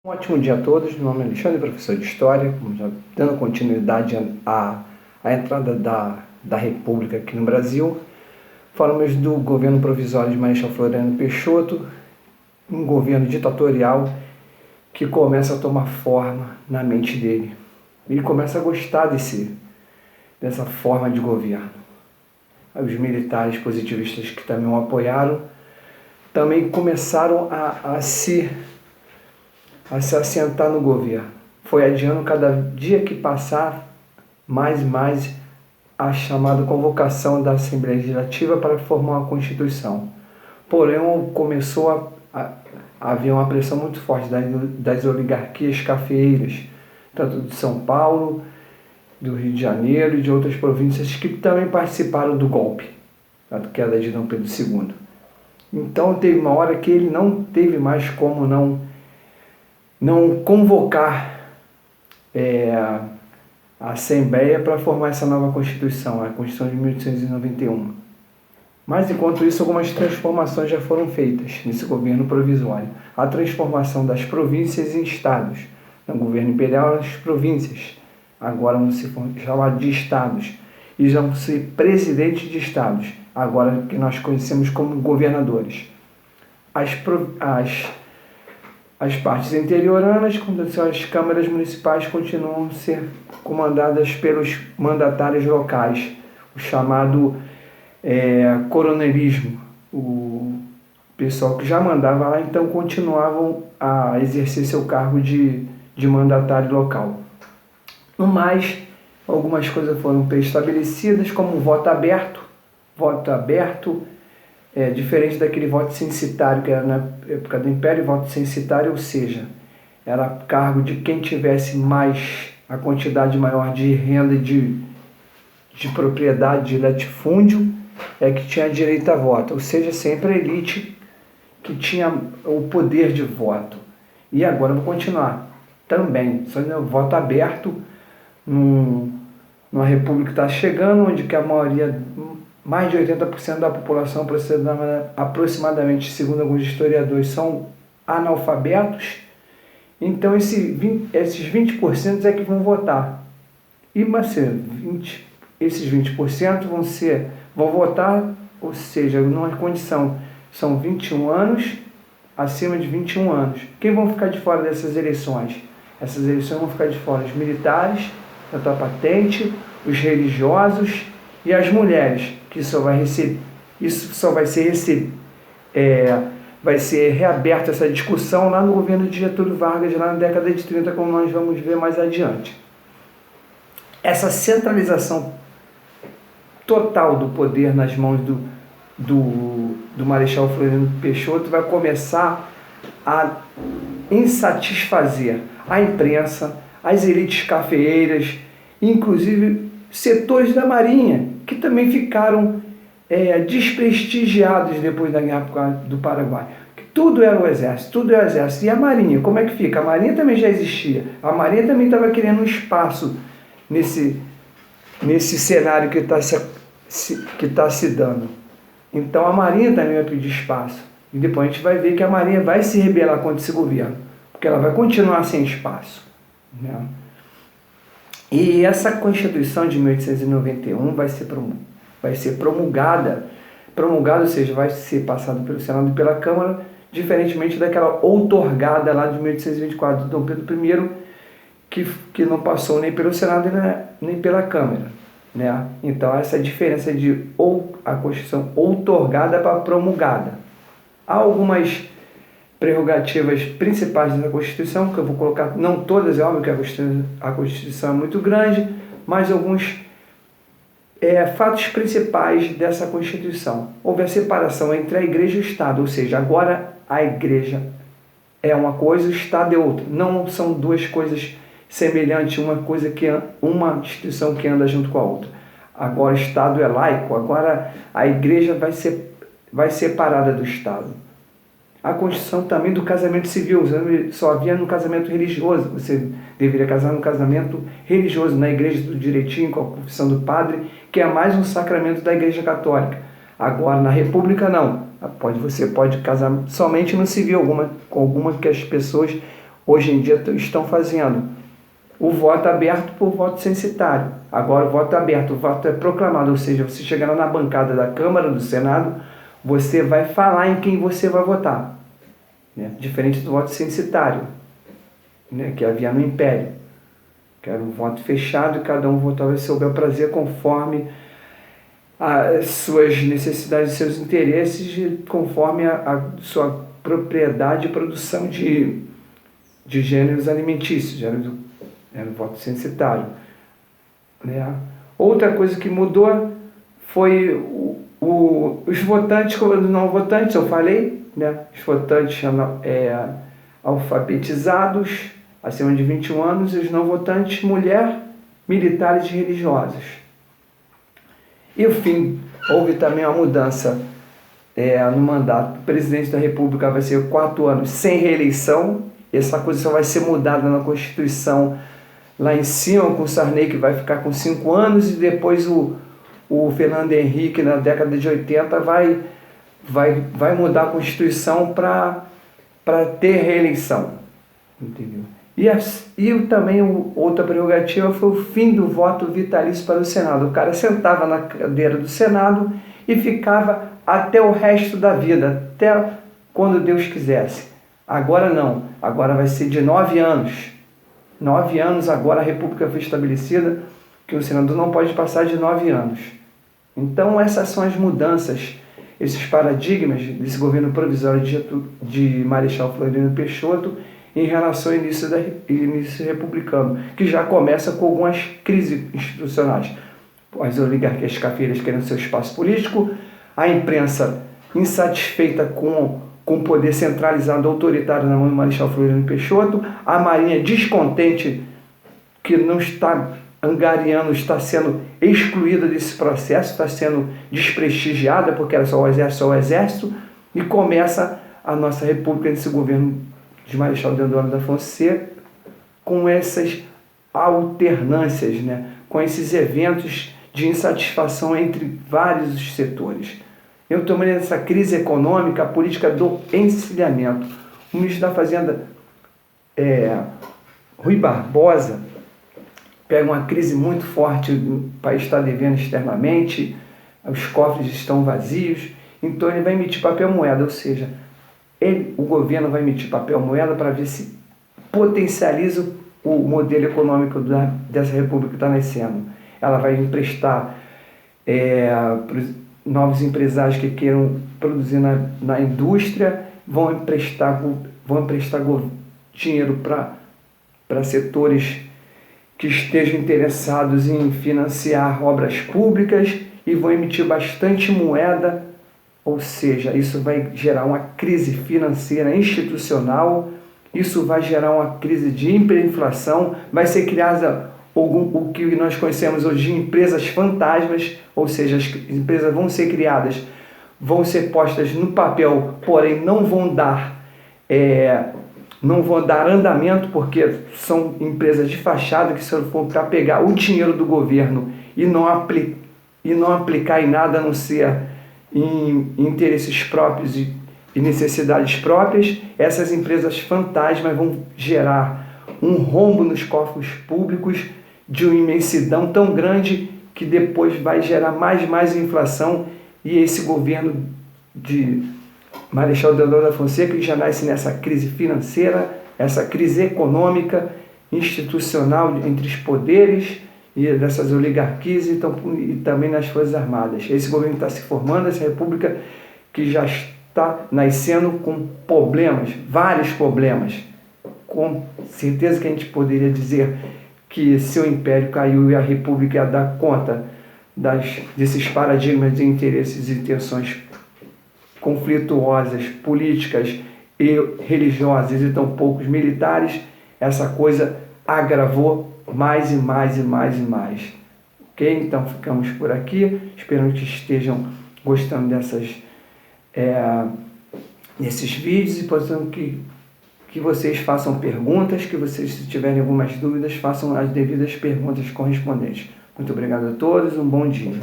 Um ótimo dia a todos, meu nome é Alexandre, professor de História, já dando continuidade à entrada da República aqui no Brasil. Falamos do governo provisório de Marechal Floriano Peixoto, um governo ditatorial que começa a tomar forma na mente dele. Ele começa a gostar dessa forma de governo. Os militares positivistas que também o apoiaram também começaram a se assentar no governo. Foi adiando cada dia que passar mais e mais a chamada convocação da Assembleia Legislativa para formar uma Constituição. Porém, começou a haver uma pressão muito forte das oligarquias cafeeiras, tanto de São Paulo, do Rio de Janeiro e de outras províncias que também participaram do golpe, da queda de Dom Pedro II. Então, teve uma hora que ele não teve mais como não convocar a Assembleia para formar essa nova Constituição, a Constituição de 1891. Mas, enquanto isso, algumas transformações já foram feitas nesse governo provisório. A transformação das províncias em estados. No governo imperial, as províncias agora vão se chamar de estados. E já vão ser presidentes de estados, agora que nós conhecemos como governadores. As partes interioranas, como as câmaras municipais, continuam a ser comandadas pelos mandatários locais, o chamado coronelismo. O pessoal que já mandava lá, então, continuavam a exercer seu cargo de mandatário local. No mais, algumas coisas foram preestabelecidas, como o voto aberto. Voto aberto diferente daquele voto censitário que era na época do Império. Voto censitário, ou seja, era cargo de quem tivesse a quantidade maior de renda de propriedade, de latifúndio, que tinha direito a voto, ou seja, sempre a elite que tinha o poder de voto. E agora vou continuar também, só no voto aberto, numa república que está chegando, onde que a maioria, mais de 80% da população, aproximadamente, segundo alguns historiadores, são analfabetos. Então esses 20% é que vão votar. Esses 20% vão votar, ou seja, numa condição, são 21 anos, acima de 21 anos. Quem vão ficar de fora dessas eleições? Essas eleições vão ficar de fora os militares, tanto a patente, os religiosos e as mulheres, que vai ser reaberta essa discussão lá no governo de Getúlio Vargas, lá na década de 30, como nós vamos ver mais adiante. Essa centralização total do poder nas mãos do Marechal Floriano Peixoto vai começar a insatisfazer a imprensa, as elites cafeeiras, inclusive setores da Marinha, que também ficaram desprestigiados depois da Guerra do Paraguai. Tudo era o exército, E a Marinha, como é que fica? A Marinha também já existia. A Marinha também estava querendo um espaço nesse cenário que está se dando. Então a Marinha também vai pedir espaço. E depois a gente vai ver que a Marinha vai se rebelar contra esse governo, porque ela vai continuar sem espaço, né? E essa Constituição de 1891 vai ser promulgada, ou seja, vai ser passada pelo Senado e pela Câmara, diferentemente daquela outorgada lá de 1824 de Dom Pedro I, que não passou nem pelo Senado nem pela Câmara, né? Então essa é a diferença de a Constituição outorgada para promulgada. Há algumas prerrogativas principais da Constituição, que eu vou colocar, não todas, é óbvio que a Constituição é muito grande, mas alguns fatos principais dessa Constituição. Houve a separação entre a Igreja e o Estado, ou seja, agora a Igreja é uma coisa, o Estado é outra. Não são duas coisas semelhantes, uma instituição que anda junto com a outra. Agora o Estado é laico, agora a Igreja vai separada do Estado. A Constituição também do casamento civil, só havia no casamento religioso, você deveria casar no casamento religioso, na igreja do direitinho, com a confissão do padre, que é mais um sacramento da Igreja Católica. Agora, na República, não. Você pode casar somente no civil, alguma que as pessoas hoje em dia estão fazendo o voto aberto por voto censitário. Agora o voto aberto, o voto é proclamado, ou seja, você chegando na bancada da Câmara, do Senado, você vai falar em quem você vai votar, né? Diferente do voto censitário, né? Que havia no Império, que era um voto fechado e cada um votava seu bel prazer conforme as suas necessidades e seus interesses, conforme a sua propriedade e produção de gêneros alimentícios. Era o voto censitário, né? Outra coisa que mudou foi os votantes, como os não votantes, eu falei, né? Os votantes alfabetizados, acima de 21 anos, e os não votantes, mulher, militares e religiosos. E o fim, houve também uma mudança no mandato. O presidente da República vai ser 4 anos sem reeleição. Essa coisa só vai ser mudada na Constituição lá em cima, com o Sarney, que vai ficar com 5 anos, e depois o Fernando Henrique, na década de 80, vai mudar a Constituição para ter reeleição. Entendeu? E também outra prerrogativa foi o fim do voto vitalício para o Senado. O cara sentava na cadeira do Senado e ficava até o resto da vida, até quando Deus quisesse. Agora não, agora vai ser de 9 anos. 9 anos, agora a República foi estabelecida que o senador não pode passar de 9 anos. Então essas são as mudanças, esses paradigmas desse governo provisório de Marechal Floriano Peixoto em relação ao início republicano, que já começa com algumas crises institucionais. As oligarquias cafeiras querendo seu espaço político, a imprensa insatisfeita com o poder centralizado autoritário na mão do Marechal Floriano Peixoto, a Marinha descontente que não está angariando, está sendo excluída desse processo, está sendo desprestigiada porque era só o exército, e começa a nossa república nesse governo de Marechal Deodoro da Fonseca com essas alternâncias, né? Com esses eventos de insatisfação entre vários setores. Eu estou vendo essa crise econômica, a política do encilhamento. O ministro da Fazenda, Rui Barbosa, pega uma crise muito forte, o país está devendo externamente, os cofres estão vazios, então ele vai emitir papel moeda, ou seja, o governo vai emitir papel moeda para ver se potencializa o modelo econômico dessa república que está nascendo. Ela vai emprestar para os novos empresários que queiram produzir na indústria, vão emprestar dinheiro para setores que estejam interessados em financiar obras públicas e vão emitir bastante moeda, ou seja, isso vai gerar uma crise financeira institucional, isso vai gerar uma crise de hiperinflação, vai ser criada o que nós conhecemos hoje de empresas fantasmas, ou seja, as empresas vão ser criadas, vão ser postas no papel, porém não vão dar andamento, porque são empresas de fachada que só for para pegar o dinheiro do governo e não aplicar em nada a não ser em interesses próprios e necessidades próprias. Essas empresas fantasmas vão gerar um rombo nos cofres públicos de uma imensidão tão grande que depois vai gerar mais inflação, e esse governo de Marechal Deodoro da Fonseca, que já nasce nessa crise financeira, essa crise econômica, institucional entre os poderes e dessas oligarquias e também nas Forças Armadas. Esse governo está se formando, essa república que já está nascendo com problemas, vários problemas. Com certeza que a gente poderia dizer que seu império caiu e a república ia dar conta desses paradigmas de interesses e intenções conflituosas, políticas e religiosas, e tão poucos militares. Essa coisa agravou mais e mais. Ok? Então ficamos por aqui. Espero que estejam gostando desses vídeos, e portanto que vocês façam perguntas, que vocês, se tiverem algumas dúvidas, façam as devidas perguntas correspondentes. Muito obrigado a todos, um bom dia.